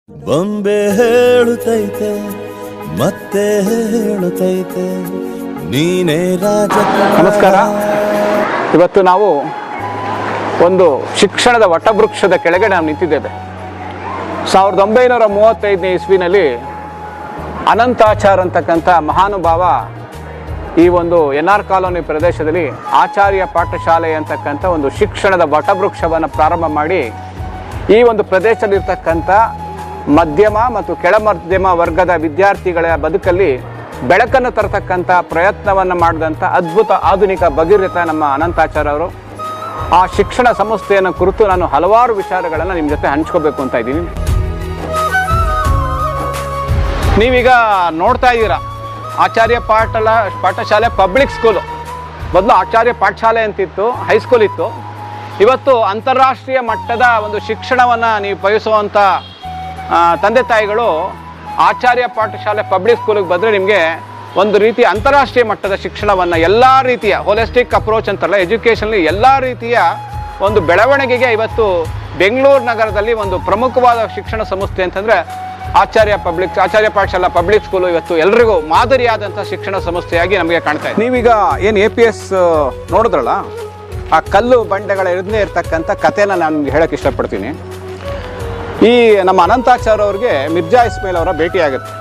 ಬೊಂಬೆ ಹೇಳುತ್ತೈತೆ ಮತ್ತೆ ಹೇಳುತ್ತೈತೆ ನೀನೇ ರಾಜ. ನಮಸ್ಕಾರ. ಇವತ್ತು ನಾವು ಒಂದು ಶಿಕ್ಷಣದ ವಟವೃಕ್ಷದ ಕೆಳಗೆ ನಾವು ನಿಂತಿದ್ದೇವೆ. 1935ನೇ ಇಸ್ವಿನಲ್ಲಿ ಅನಂತಾಚಾರ್ ಅಂತಕ್ಕಂಥ ಮಹಾನುಭಾವ ಈ ಒಂದು NR ಕಾಲೋನಿ ಪ್ರದೇಶದಲ್ಲಿ ಆಚಾರ್ಯ ಪಾಠಶಾಲೆ ಅಂತಕ್ಕಂಥ ಒಂದು ಶಿಕ್ಷಣದ ವಟವೃಕ್ಷವನ್ನು ಪ್ರಾರಂಭ ಮಾಡಿ ಈ ಒಂದು ಪ್ರದೇಶದಲ್ಲಿರ್ತಕ್ಕಂಥ ಮಧ್ಯಮ ಮತ್ತು ಕೆಳ ಮಧ್ಯಮ ವರ್ಗದ ವಿದ್ಯಾರ್ಥಿಗಳ ಬದುಕಲ್ಲಿ ಬೆಳಕನ್ನು ತರತಕ್ಕಂಥ ಪ್ರಯತ್ನವನ್ನು ಮಾಡಿದಂಥ ಅದ್ಭುತ ಆಧುನಿಕ ಭಗೀರಥ ನಮ್ಮ ಅನಂತಾಚಾರ್ ಅವರು. ಆ ಶಿಕ್ಷಣ ಸಂಸ್ಥೆಯನ್ನು ಕುರಿತು ನಾನು ಹಲವಾರು ವಿಚಾರಗಳನ್ನು ನಿಮ್ಮ ಜೊತೆ ಹಂಚ್ಕೋಬೇಕು ಅಂತ ಇದ್ದೀನಿ. ನೀವೀಗ ನೋಡ್ತಾ ಇದ್ದೀರಾ ಆಚಾರ್ಯ ಪಾಠಶಾಲೆ ಪಬ್ಲಿಕ್ ಸ್ಕೂಲು. ಮೊದಲು ಆಚಾರ್ಯ ಪಾಠಶಾಲೆ ಅಂತಿತ್ತು, ಹೈಸ್ಕೂಲ್ ಇತ್ತು. ಇವತ್ತು ಅಂತಾರಾಷ್ಟ್ರೀಯ ಮಟ್ಟದ ಒಂದು ಶಿಕ್ಷಣವನ್ನು ನೀವು ಬಯಸುವಂಥ ತಂದೆ ತಾಯಿಗಳು ಆಚಾರ್ಯ ಪಾಠಶಾಲೆ ಪಬ್ಲಿಕ್ ಸ್ಕೂಲಿಗೆ ಬಂದರೆ ನಿಮಗೆ ಒಂದು ರೀತಿ ಅಂತಾರಾಷ್ಟ್ರೀಯ ಮಟ್ಟದ ಶಿಕ್ಷಣವನ್ನು ಎಲ್ಲ ರೀತಿಯ ಹೋಲಿಸ್ಟಿಕ್ ಅಪ್ರೋಚ್ ಅಂತಾರಲ್ಲ, ಎಜುಕೇಷನ್ಲಿ ಎಲ್ಲ ರೀತಿಯ ಒಂದು ಬೆಳವಣಿಗೆಗೆ ಇವತ್ತು ಬೆಂಗಳೂರು ನಗರದಲ್ಲಿ ಒಂದು ಪ್ರಮುಖವಾದ ಶಿಕ್ಷಣ ಸಂಸ್ಥೆ ಅಂತಂದರೆ ಆಚಾರ್ಯ ಪಾಠಶಾಲಾ ಪಬ್ಲಿಕ್ ಸ್ಕೂಲು ಇವತ್ತು ಎಲ್ರಿಗೂ ಮಾದರಿಯಾದಂಥ ಶಿಕ್ಷಣ ಸಂಸ್ಥೆಯಾಗಿ ನಮಗೆ ಕಾಣ್ತಾ ಇದೆ. ನೀವೀಗ ಏನು APS ನೋಡಿದ್ರಲ್ಲ, ಆ ಕಲ್ಲು ಬಂಡೆಗಳ ಎದುರೇ ಇರ್ತಕ್ಕಂಥ ಕಥೆನ ನಾನು ನಿಮ್ಗೆ ಹೇಳೋಕ್ಕೆ ಇಷ್ಟಪಡ್ತೀನಿ. ಈ ನಮ್ಮ ಅನಂತಾಚಾರ್ ಅವ್ರಿಗೆ ಮಿರ್ಜಾ ಇಸ್ಮೇಲ್ ಅವರ ಭೇಟಿಯಾಗುತ್ತೆ.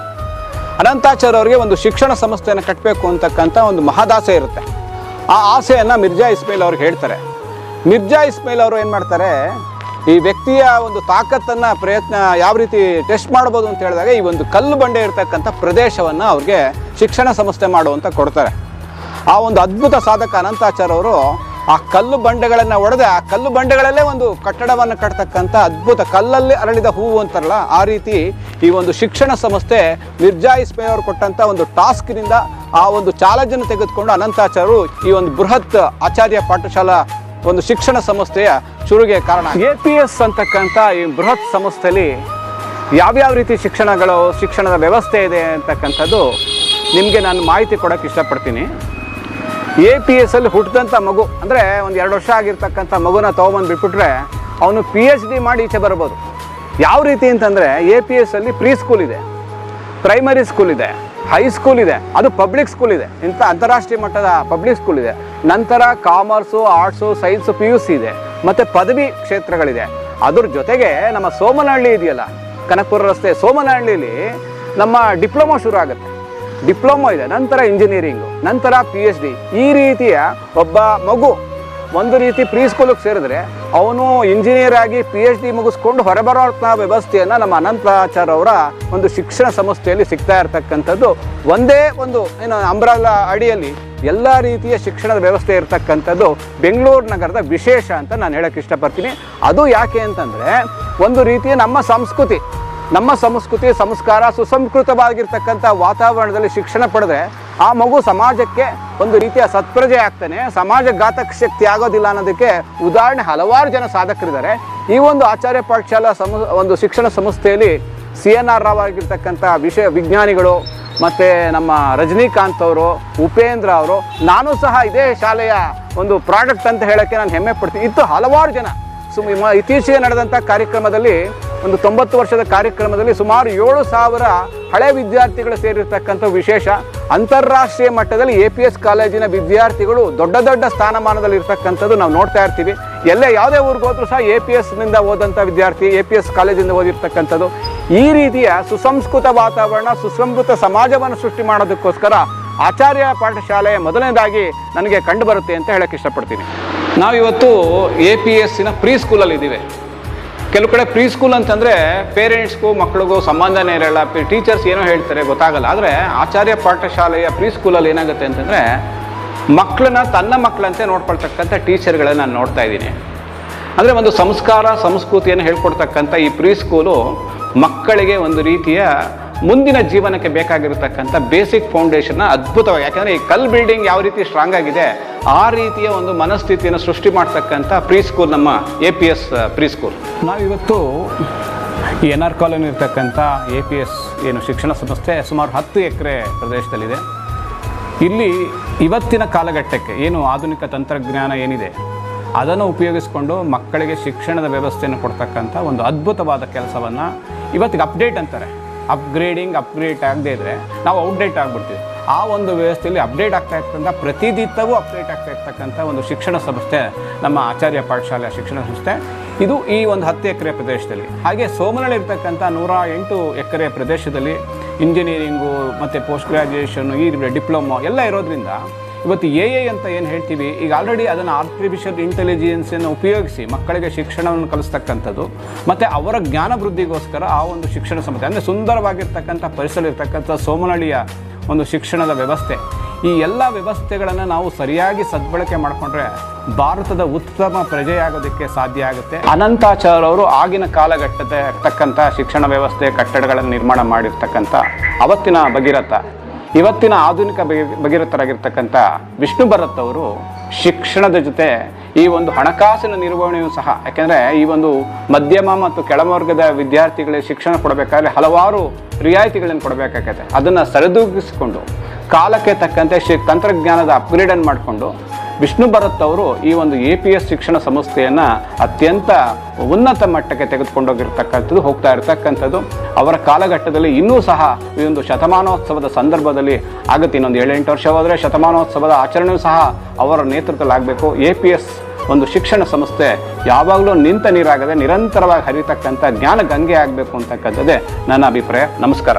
ಅನಂತಾಚಾರ್ ಅವ್ರಿಗೆ ಒಂದು ಶಿಕ್ಷಣ ಸಂಸ್ಥೆಯನ್ನು ಕಟ್ಟಬೇಕು ಅಂತಕ್ಕಂಥ ಒಂದು ಮಹದಾಸೆ ಇರುತ್ತೆ. ಆ ಆಸೆಯನ್ನು ಮಿರ್ಜಾ ಇಸ್ಮೇಲ್ ಅವ್ರಿಗೆ ಹೇಳ್ತಾರೆ. ಮಿರ್ಜಾ ಇಸ್ಮೇಲ್ ಅವರು ಏನು ಮಾಡ್ತಾರೆ, ಈ ವ್ಯಕ್ತಿಯ ಒಂದು ತಾಕತ್ತನ್ನು ಪ್ರಯತ್ನ ಯಾವ ರೀತಿ ಟೆಸ್ಟ್ ಮಾಡ್ಬೋದು ಅಂತ ಹೇಳಿದಾಗ ಈ ಒಂದು ಕಲ್ಲು ಬಂಡೆ ಇರ್ತಕ್ಕಂಥ ಪ್ರದೇಶವನ್ನು ಅವ್ರಿಗೆ ಶಿಕ್ಷಣ ಸಂಸ್ಥೆ ಮಾಡುವಂತ ಕೊಡ್ತಾರೆ. ಆ ಒಂದು ಅದ್ಭುತ ಸಾಧಕ ಅನಂತಾಚಾರ್ ಅವರು ಆ ಕಲ್ಲು ಬಂಡೆಗಳನ್ನು ಒಡೆದ ಆ ಕಲ್ಲು ಬಂಡೆಗಳಲ್ಲೇ ಒಂದು ಕಟ್ಟಡವನ್ನು ಕಟ್ತಕ್ಕಂಥ ಅದ್ಭುತ, ಕಲ್ಲಲ್ಲಿ ಅರಳಿದ ಹೂವು ಅಂತಾರಲ್ಲ ಆ ರೀತಿ ಈ ಒಂದು ಶಿಕ್ಷಣ ಸಂಸ್ಥೆ ಮಿರ್ಜಾ ಇಸ್ಮೇಲ್ ಅವರು ಕೊಟ್ಟಂಥ ಒಂದು ಟಾಸ್ಕ್ನಿಂದ ಆ ಒಂದು ಚಾಲೆಂಜನ್ನು ತೆಗೆದುಕೊಂಡು ಅನಂತಾಚಾರ್ಯರು ಈ ಒಂದು ಬೃಹತ್ ಆಚಾರ್ಯ ಪಾಠಶಾಲಾ ಒಂದು ಶಿಕ್ಷಣ ಸಂಸ್ಥೆಯ ಶುರುಗೆ ಕಾರಣ. APS ಅಂತಕ್ಕಂಥ ಈ ಬೃಹತ್ ಸಂಸ್ಥೆಯಲ್ಲಿ ಯಾವ್ಯಾವ ರೀತಿ ಶಿಕ್ಷಣದ ವ್ಯವಸ್ಥೆ ಇದೆ ಅಂತಕ್ಕಂಥದ್ದು ನಿಮಗೆ ನಾನು ಮಾಹಿತಿ ಕೊಡೋಕ್ಕೆ ಇಷ್ಟಪಡ್ತೀನಿ. APS ಅಲ್ಲಿ ಹುಟ್ಟಿದಂಥ ಮಗು ಅಂದರೆ ಒಂದು 2 ವರ್ಷ ಆಗಿರ್ತಕ್ಕಂಥ ಮಗುನ ತೊಗೊಂಬಂದು ಬಿಟ್ಬಿಟ್ರೆ ಅವನು PhD ಮಾಡಿ ಈಚೆ ಬರ್ಬೋದು. ಯಾವ ರೀತಿ ಅಂತಂದರೆ APS ಅಲ್ಲಿ ಪ್ರೀ ಸ್ಕೂಲ್ ಇದೆ, ಪ್ರೈಮರಿ ಸ್ಕೂಲ್ ಇದೆ, ಹೈಸ್ಕೂಲ್ ಇದೆ, ಅದು ಪಬ್ಲಿಕ್ ಸ್ಕೂಲ್ ಇದೆ, ಇಂಥ ಅಂತಾರಾಷ್ಟ್ರೀಯ ಮಟ್ಟದ ಪಬ್ಲಿಕ್ ಸ್ಕೂಲ್ ಇದೆ. ನಂತರ ಕಾಮರ್ಸು, ಆರ್ಟ್ಸು, ಸೈನ್ಸು, PUC ಇದೆ, ಮತ್ತು ಪದವಿ ಕ್ಷೇತ್ರಗಳಿದೆ. ಅದ್ರ ಜೊತೆಗೆ ನಮ್ಮ ಸೋಮನಹಳ್ಳಿ ಇದೆಯಲ್ಲ, ಕನಕಪುರ ರಸ್ತೆ ಸೋಮನಹಳ್ಳಿಲಿ ನಮ್ಮ ಡಿಪ್ಲೊಮಾ ಶುರು ಆಗುತ್ತೆ. ಡಿಪ್ಲೊಮಾ ಇದೆ, ನಂತರ ಇಂಜಿನಿಯರಿಂಗು, ನಂತರ PhD. ಈ ರೀತಿಯ ಒಬ್ಬ ಮಗು ಒಂದು ರೀತಿ ಪ್ರೀ ಸ್ಕೂಲಿಗೆ ಸೇರಿದ್ರೆ ಅವನು ಇಂಜಿನಿಯರ್ ಆಗಿ PhD ಮುಗಿಸ್ಕೊಂಡು ಹೊರಬರೋಂಥ ವ್ಯವಸ್ಥೆಯನ್ನು ನಮ್ಮ ಅನಂತಾಚಾರ್ ಅವರ ಒಂದು ಶಿಕ್ಷಣ ಸಂಸ್ಥೆಯಲ್ಲಿ ಸಿಗ್ತಾ ಇರತಕ್ಕಂಥದ್ದು. ಒಂದೇ ಒಂದು ಅಂಬ್ರೆಲಾ ಅಡಿಯಲ್ಲಿ ಎಲ್ಲ ರೀತಿಯ ಶಿಕ್ಷಣದ ವ್ಯವಸ್ಥೆ ಇರತಕ್ಕಂಥದ್ದು ಬೆಂಗಳೂರು ನಗರದ ವಿಶೇಷ ಅಂತ ನಾನು ಹೇಳೋಕ್ಕೆ ಇಷ್ಟಪಡ್ತೀನಿ. ಅದು ಯಾಕೆ ಅಂತಂದರೆ ಒಂದು ರೀತಿಯ ನಮ್ಮ ಸಂಸ್ಕೃತಿ ಸಂಸ್ಕಾರ ಸುಸಂಸ್ಕೃತವಾಗಿರ್ತಕ್ಕಂಥ ವಾತಾವರಣದಲ್ಲಿ ಶಿಕ್ಷಣ ಪಡೆದ್ರೆ ಆ ಮಗು ಸಮಾಜಕ್ಕೆ ಒಂದು ರೀತಿಯ ಸತ್ಪ್ರಜೆ ಆಗ್ತಾನೆ, ಸಮಾಜ ಘಾತಕ ಶಕ್ತಿ ಆಗೋದಿಲ್ಲ ಅನ್ನೋದಕ್ಕೆ ಉದಾಹರಣೆ ಹಲವಾರು ಜನ ಸಾಧಕರಿದ್ದಾರೆ. ಈ ಒಂದು ಆಚಾರ್ಯ ಪಾಠಶಾಲಾ ಒಂದು ಶಿಕ್ಷಣ ಸಂಸ್ಥೆಯಲ್ಲಿ CNR ರಾವ್ ಆಗಿರ್ತಕ್ಕಂಥ ವಿಜ್ಞಾನಿಗಳು, ಮತ್ತು ನಮ್ಮ ರಜನಿಕಾಂತ್ ಅವರು, ಉಪೇಂದ್ರ ಅವರು, ನಾನು ಸಹ ಇದೇ ಶಾಲೆಯ ಒಂದು ಪ್ರಾಡಕ್ಟ್ ಅಂತ ಹೇಳೋಕ್ಕೆ ನಾನು ಹೆಮ್ಮೆ ಪಡ್ತೀನಿ. ಇತ್ತು ಹಲವಾರು ಜನ. ಇತ್ತೀಚೆಗೆ ನಡೆದಂಥ ಕಾರ್ಯಕ್ರಮದಲ್ಲಿ ಒಂದು 90 ವರ್ಷದ ಕಾರ್ಯಕ್ರಮದಲ್ಲಿ ಸುಮಾರು 7,000 ಹಳೆ ವಿದ್ಯಾರ್ಥಿಗಳು ಸೇರಿರ್ತಕ್ಕಂಥ ವಿಶೇಷ. ಅಂತಾರಾಷ್ಟ್ರೀಯ ಮಟ್ಟದಲ್ಲಿ APS ಕಾಲೇಜಿನ ವಿದ್ಯಾರ್ಥಿಗಳು ದೊಡ್ಡ ದೊಡ್ಡ ಸ್ಥಾನಮಾನದಲ್ಲಿ ಇರ್ತಕ್ಕಂಥದ್ದು ನಾವು ನೋಡ್ತಾ ಇರ್ತೀವಿ. ಯಾವುದೇ ಊರಿಗೆ ಹೋದ್ರೂ ಸಹ APSನಿಂದ ಓದಂಥ ವಿದ್ಯಾರ್ಥಿ, APS ಕಾಲೇಜಿಂದ ಓದಿರ್ತಕ್ಕಂಥದ್ದು. ಈ ರೀತಿಯ ಸುಸಂಸ್ಕೃತ ವಾತಾವರಣ, ಸುಸಂಸ್ಕೃತ ಸಮಾಜವನ್ನು ಸೃಷ್ಟಿ ಮಾಡೋದಕ್ಕೋಸ್ಕರ ಆಚಾರ್ಯ ಪಾಠಶಾಲೆ ಮೊದಲನೇದಾಗಿ ನನಗೆ ಕಂಡು ಬರುತ್ತೆ ಅಂತ ಹೇಳಕ್ಕೆ ಇಷ್ಟಪಡ್ತೀನಿ. ನಾವಿವತ್ತು APSನ ಪ್ರೀ ಸ್ಕೂಲಲ್ಲಿ ಇದ್ದೀವಿ. ಕೆಲವು ಕಡೆ ಪ್ರೀ ಸ್ಕೂಲ್ ಅಂತಂದರೆ ಪೇರೆಂಟ್ಸ್ಗೂ ಮಕ್ಕಳಿಗೂ ಸಂಬಂಧನೇ ಇರಲ್ಲ, ಟೀಚರ್ಸ್ ಏನೋ ಹೇಳ್ತಾರೆ ಗೊತ್ತಾಗಲ್ಲ. ಆದರೆ ಆಚಾರ್ಯ ಪಾಠಶಾಲೆಯ ಪ್ರೀ ಸ್ಕೂಲಲ್ಲಿ ಏನಾಗುತ್ತೆ ಅಂತಂದರೆ ಮಕ್ಕಳನ್ನ ತನ್ನ ಮಕ್ಕಳಂತೆ ನೋಡ್ಕೊಳ್ತಕ್ಕಂಥ ಟೀಚರ್ಗಳನ್ನು ನಾನು ನೋಡ್ತಾ ಇದ್ದೀನಿ. ಅಂದರೆ ಒಂದು ಸಂಸ್ಕಾರ ಸಂಸ್ಕೃತಿಯನ್ನು ಹೇಳ್ಕೊಡ್ತಕ್ಕಂಥ ಈ ಪ್ರೀ ಸ್ಕೂಲು ಮಕ್ಕಳಿಗೆ ಒಂದು ರೀತಿಯ ಮುಂದಿನ ಜೀವನಕ್ಕೆ ಬೇಕಾಗಿರತಕ್ಕಂಥ ಬೇಸಿಕ್ ಫೌಂಡೇಶನ್ನ ಅದ್ಭುತವಾಗಿ, ಯಾಕೆಂದರೆ ಈ ಕಲ್ ಬಿಲ್ಡಿಂಗ್ ಯಾವ ರೀತಿ ಸ್ಟ್ರಾಂಗ್ ಆಗಿದೆ ಆ ರೀತಿಯ ಒಂದು ಮನಸ್ಥಿತಿಯನ್ನು ಸೃಷ್ಟಿ ಮಾಡ್ತಕ್ಕಂಥ ಪ್ರೀ ಸ್ಕೂಲ್ ನಮ್ಮ APS ಪ್ರೀ ಸ್ಕೂಲ್. ನಾವಿವತ್ತು ಈ NR ಕಾಲೋನಿ ಇರ್ತಕ್ಕಂಥ APS ಏನು ಶಿಕ್ಷಣ ಸಂಸ್ಥೆ ಸುಮಾರು 10 ಎಕರೆ ಪ್ರದೇಶದಲ್ಲಿದೆ. ಇಲ್ಲಿ ಇವತ್ತಿನ ಕಾಲಘಟ್ಟಕ್ಕೆ ಏನು ಆಧುನಿಕ ತಂತ್ರಜ್ಞಾನ ಏನಿದೆ ಅದನ್ನು ಉಪಯೋಗಿಸಿಕೊಂಡು ಮಕ್ಕಳಿಗೆ ಶಿಕ್ಷಣದ ವ್ಯವಸ್ಥೆಯನ್ನು ಕೊಡ್ತಕ್ಕಂಥ ಒಂದು ಅದ್ಭುತವಾದ ಕೆಲಸವನ್ನು ಇವತ್ತಿಗೆ ಅಪ್ಡೇಟ್ ಅಂತಾರೆ. ಅಪ್ಗ್ರೇಡ್ ಆಗದೇ ಇದ್ದರೆ ನಾವು ಔಟ್ಡೇಟ್ ಆಗಿಬಿಡ್ತೀವಿ. ಆ ಒಂದು ವ್ಯವಸ್ಥೆಯಲ್ಲಿ ಅಪ್ಡೇಟ್ ಆಗ್ತಾ ಇರ್ತಕ್ಕಂಥ ಪ್ರತಿನಿತ್ಯವೂ ಅಪ್ಡೇಟ್ ಆಗ್ತಾ ಇರ್ತಕ್ಕಂಥ ಒಂದು ಶಿಕ್ಷಣ ಸಂಸ್ಥೆ ನಮ್ಮ ಆಚಾರ್ಯ ಪಾಠಶಾಲೆ ಶಿಕ್ಷಣ ಸಂಸ್ಥೆ. ಇದು ಈ ಒಂದು 10 ಎಕರೆ ಪ್ರದೇಶದಲ್ಲಿ. ಹಾಗೆ ಸೋಮನಹಳ್ಳಿ ಇರ್ತಕ್ಕಂಥ 108 ಎಕರೆ ಪ್ರದೇಶದಲ್ಲಿ ಇಂಜಿನಿಯರಿಂಗು ಮತ್ತು ಪೋಸ್ಟ್ ಗ್ರ್ಯಾಜುಯೇಷನ್ನು, ಈ ಡಿಪ್ಲೊಮೊ ಎಲ್ಲ ಇರೋದ್ರಿಂದ ಇವತ್ತು AI ಅಂತ ಏನು ಹೇಳ್ತೀವಿ, ಈಗ ಆಲ್ರೆಡಿ ಅದನ್ನು ಆರ್ಟಿಫಿಷಿಯಲ್ ಇಂಟೆಲಿಜೆನ್ಸನ್ನು ಉಪಯೋಗಿಸಿ ಮಕ್ಕಳಿಗೆ ಶಿಕ್ಷಣವನ್ನು ಕಲಿಸ್ತಕ್ಕಂಥದ್ದು ಮತ್ತು ಅವರ ಜ್ಞಾನ ವೃದ್ಧಿಗೋಸ್ಕರ ಆ ಒಂದು ಶಿಕ್ಷಣ ಸಂಸ್ಥೆ, ಅಂದರೆ ಸುಂದರವಾಗಿರ್ತಕ್ಕಂಥ ಪರಿಸರ ಇರ್ತಕ್ಕಂಥ ಸೋಮನಹಳ್ಳಿಯ ಒಂದು ಶಿಕ್ಷಣದ ವ್ಯವಸ್ಥೆ, ಈ ಎಲ್ಲ ವ್ಯವಸ್ಥೆಗಳನ್ನು ನಾವು ಸರಿಯಾಗಿ ಸದ್ಬಳಕೆ ಮಾಡಿಕೊಂಡ್ರೆ ಭಾರತದ ಉತ್ತಮ ಪ್ರಜೆಯಾಗೋದಕ್ಕೆ ಸಾಧ್ಯ ಆಗುತ್ತೆ. ಅನಂತಾಚಾರ್ಯ ಅವರು ಆಗಿನ ಕಾಲಘಟ್ಟದ ಇರ್ತಕ್ಕಂಥ ಶಿಕ್ಷಣ ವ್ಯವಸ್ಥೆ ಕಟ್ಟಡಗಳನ್ನು ನಿರ್ಮಾಣ ಮಾಡಿರ್ತಕ್ಕಂಥ ಅವತ್ತಿನ ಭಗೀರಥ, ಇವತ್ತಿನ ಆಧುನಿಕ ಭಗೀರಥರಾಗಿರ್ತಕ್ಕಂಥ ವಿಷ್ಣು ಭರತ್ ಅವರು ಶಿಕ್ಷಣದ ಜೊತೆ ಈ ಒಂದು ಹಣಕಾಸಿನ ನಿರ್ವಹಣೆಯೂ ಸಹ, ಯಾಕೆಂದರೆ ಈ ಒಂದು ಮಧ್ಯಮ ಮತ್ತು ಕೆಳವರ್ಗದ ವಿದ್ಯಾರ್ಥಿಗಳಿಗೆ ಶಿಕ್ಷಣ ಕೊಡಬೇಕಾದ್ರೆ ಹಲವಾರು ರಿಯಾಯಿತಿಗಳನ್ನು ಕೊಡಬೇಕಾಗತ್ತೆ. ಅದನ್ನು ಸರಿದೂಗಿಸಿಕೊಂಡು ಕಾಲಕ್ಕೆ ತಕ್ಕಂತೆ ತಂತ್ರಜ್ಞಾನದ ಅಪ್ಗ್ರೇಡನ್ನು ಮಾಡಿಕೊಂಡು ವಿಷ್ಣು ಭರತ್ ಅವರು ಈ ಒಂದು APS ಶಿಕ್ಷಣ ಸಂಸ್ಥೆಯನ್ನು ಅತ್ಯಂತ ಉನ್ನತ ಮಟ್ಟಕ್ಕೆ ತೆಗೆದುಕೊಂಡೋಗಿರ್ತಕ್ಕಂಥದ್ದು, ಹೋಗ್ತಾ ಇರ್ತಕ್ಕಂಥದ್ದು. ಅವರ ಕಾಲಘಟ್ಟದಲ್ಲಿ ಇನ್ನೂ ಸಹ ಈ ಒಂದು ಶತಮಾನೋತ್ಸವದ ಸಂದರ್ಭದಲ್ಲಿ ಆಗುತ್ತೆ. ಇನ್ನೊಂದು 7-8 ವರ್ಷ ಹೋದರೆ ಶತಮಾನೋತ್ಸವದ ಆಚರಣೆಯೂ ಸಹ ಅವರ ನೇತೃತ್ವದಲ್ಲಿ ಆಗಬೇಕು. APS ಒಂದು ಶಿಕ್ಷಣ ಸಂಸ್ಥೆ ಯಾವಾಗಲೂ ನಿಂತ ನೀರಾಗದೆ ನಿರಂತರವಾಗಿ ಹರಿತಕ್ಕಂಥ ಜ್ಞಾನ ಗಂಗೆ ಆಗಬೇಕು ಅಂತಕ್ಕಂಥದ್ದೇ ನನ್ನ ಅಭಿಪ್ರಾಯ. ನಮಸ್ಕಾರ.